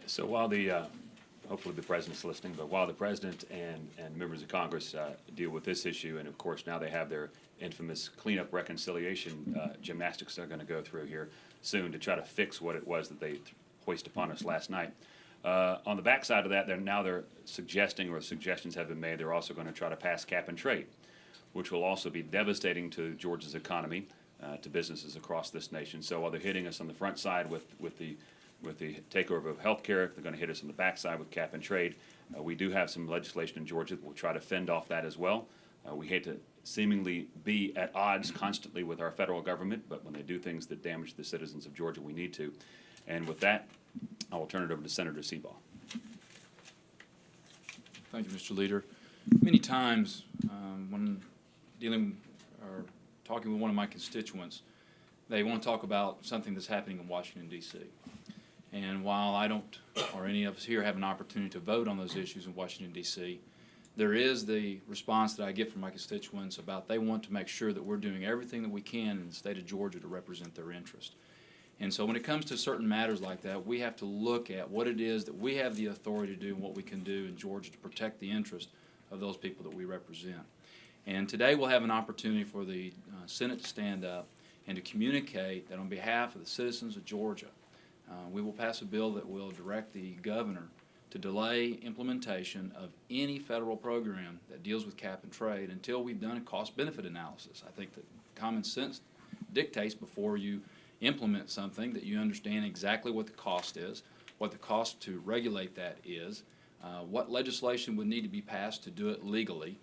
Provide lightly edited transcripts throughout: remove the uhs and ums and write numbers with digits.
So while hopefully the president's listening, but while the president and members of Congress deal with this issue, and of course now they have their infamous cleanup reconciliation gymnastics they're going to go through here soon to try to fix what it was that they hoisted upon us last night. On the backside of that, they're suggesting, or suggestions have been made, they're also going to try to pass cap and trade, which will also be devastating to Georgia's economy, to businesses across this nation. So while they're hitting us on the front side with the takeover of health care, they're going to hit us on the backside with cap and trade. We do have some legislation in Georgia that will try to fend off that as well. We hate to seemingly be at odds constantly with our federal government, but when they do things that damage the citizens of Georgia, we need to. And with that, I will turn it over to Senator Seabaugh. Thank you, Mr. Leader. Many times when dealing or talking with one of my constituents, they want to talk about something that's happening in Washington, D.C. And while I don't, or any of us here, have an opportunity to vote on those issues in Washington, D.C., there is the response that I get from my constituents about they want to make sure that we're doing everything that we can in the state of Georgia to represent their interest. And so when it comes to certain matters like that, we have to look at what it is that we have the authority to do and what we can do in Georgia to protect the interest of those people that we represent. And today we'll have an opportunity for the Senate to stand up and to communicate that on behalf of the citizens of Georgia, we will pass a bill that will direct the governor to delay implementation of any federal program that deals with cap and trade until we've done a cost-benefit analysis. I think that common sense dictates before you implement something that you understand exactly what the cost is, what the cost to regulate that is, what legislation would need to be passed to do it legally,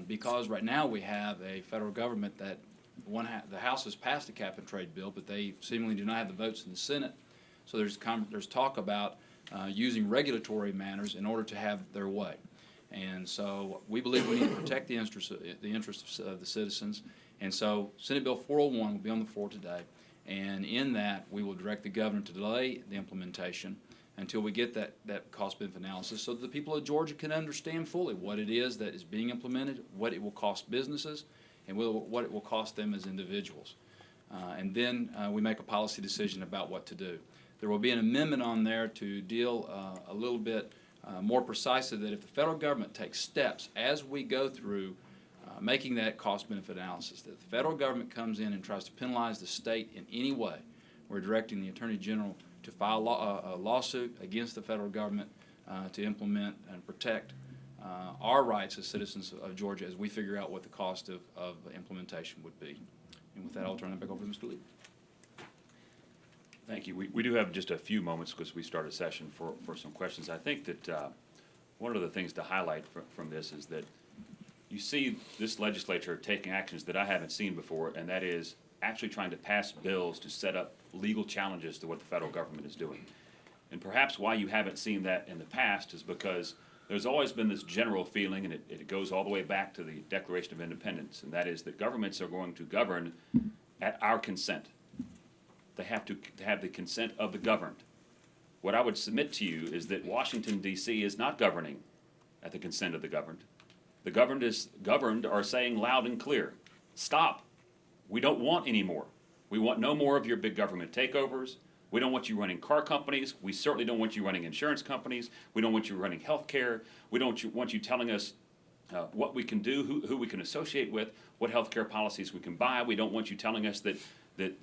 because right now we have a federal government that the House has passed a cap and trade bill, but they seemingly do not have the votes in the Senate. So there's talk about using regulatory manners in order to have their way. And so we believe we need to protect the interests of the citizens. And so Senate Bill 401 will be on the floor today. And in that, we will direct the governor to delay the implementation until we get that cost-benefit analysis so that the people of Georgia can understand fully what it is that is being implemented, what it will cost businesses, and what it will cost them as individuals. And then we make a policy decision about what to do. There will be an amendment on there to deal a little bit more precisely that if the federal government takes steps as we go through making that cost-benefit analysis, that the federal government comes in and tries to penalize the state in any way, we're directing the Attorney General to file a lawsuit against the federal government to implement and protect our rights as citizens of Georgia as we figure out what the cost of implementation would be. And with that, I'll turn it back over to Mr. Lee. Thank you. We do have just a few moments because we started a session for some questions. I think that one of the things to highlight from this is that you see this legislature taking actions that I haven't seen before, and that is actually trying to pass bills to set up legal challenges to what the federal government is doing. And perhaps why you haven't seen that in the past is because there's always been this general feeling, and it goes all the way back to the Declaration of Independence, and that is that governments are going to govern at our consent. They have to have the consent of the governed. What I would submit to you is that Washington, D.C. is not governing at the consent of the governed. The governed are saying loud and clear, stop. We don't want any more. We want no more of your big government takeovers. We don't want you running car companies. We certainly don't want you running insurance companies. We don't want you running health care. We don't want you telling us what we can do, who we can associate with, what health care policies we can buy. We don't want you telling us that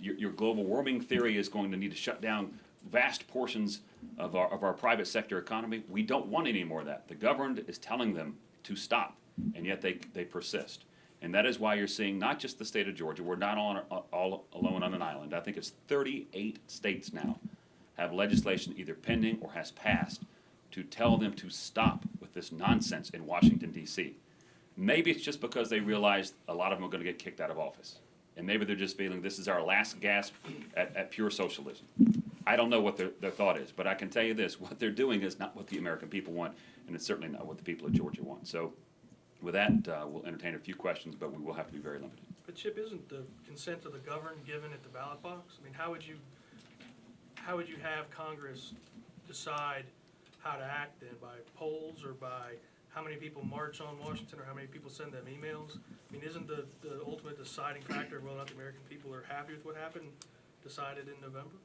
your global warming theory is going to need to shut down vast portions of our private sector economy. We don't want any more of that. The governed is telling them to stop, and yet they persist. And that is why you're seeing not just the state of Georgia. We're not all alone on an island. I think it's 38 states now have legislation either pending or has passed to tell them to stop with this nonsense in Washington, D.C. Maybe it's just because they realize a lot of them are going to get kicked out of office. And maybe they're just feeling this is our last gasp at pure socialism. I don't know what their thought is, but I can tell you this, what they're doing is not what the American people want, and it's certainly not what the people of Georgia want. So with that, we'll entertain a few questions, but we will have to be very limited. But Chip, isn't the consent of the governed given at the ballot box? I mean, how would you have Congress decide how to act then, by polls or by how many people march on Washington or how many people send them emails? I mean, isn't the ultimate deciding factor of whether or not the American people are happy with what happened decided in November?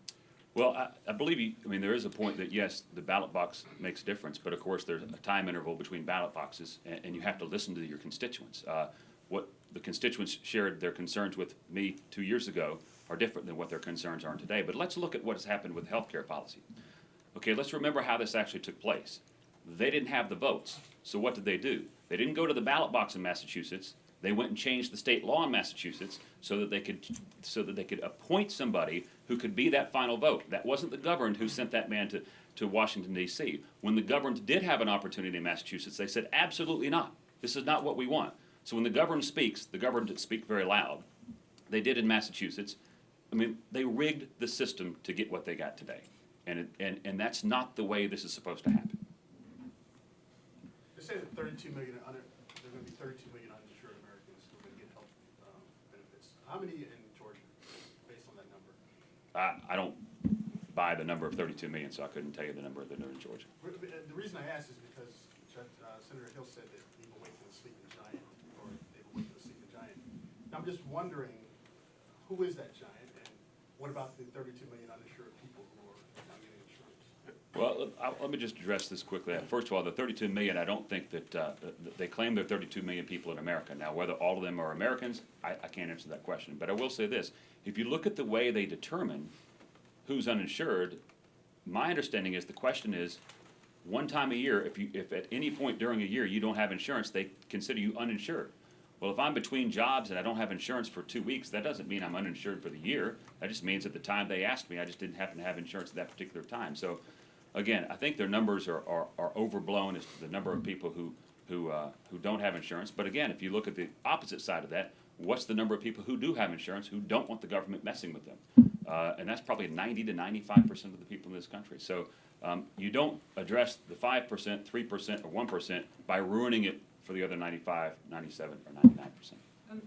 Well, I believe I mean, there is a point that, yes, the ballot box makes a difference, but of course, there's a time interval between ballot boxes, and you have to listen to your constituents. What the constituents shared their concerns with me 2 years ago are different than what their concerns are today. But let's look at what has happened with healthcare policy. Okay, let's remember how this actually took place. They didn't have the votes, so what did they do? They didn't go to the ballot box in Massachusetts. They went and changed the state law in Massachusetts so that they could appoint somebody who could be that final vote. That wasn't the governed who sent that man to Washington, D.C. When the governed did have an opportunity in Massachusetts, they said, absolutely not. This is not what we want. So when the governed speaks, the governed speak very loud. They did in Massachusetts. I mean, they rigged the system to get what they got today. And that's not the way this is supposed to happen. They say that 32 million, there are going to be 32 million uninsured Americans who are going to get health benefits. How many in Georgia, based on that number? I don't buy the number of 32 million, so I couldn't tell you the number that are in Georgia. The reason I ask is because Senator Hill said that he will wait for the sleeping giant, or they will wait for the sleeping giant. Now, I'm just wondering, who is that giant, and what about the 32 million uninsured people who are not getting insurance? Well, let me just address this quickly. First of all, the 32 million, I don't think that they claim there are 32 million people in America. Now, whether all of them are Americans, I can't answer that question. But I will say this. If you look at the way they determine who's uninsured, my understanding is the question is, one time a year, if at any point during a year you don't have insurance, they consider you uninsured. Well, if I'm between jobs and I don't have insurance for 2 weeks, that doesn't mean I'm uninsured for the year. That just means at the time they asked me, I just didn't happen to have insurance at that particular time. So, again, I think their numbers are overblown as to the number of people who don't have insurance. But again, if you look at the opposite side of that, what's the number of people who do have insurance who don't want the government messing with them? And that's probably 90 to 95% of the people in this country. So you don't address the 5%, 3%, or 1% by ruining it for the other 95, 97, or 99%.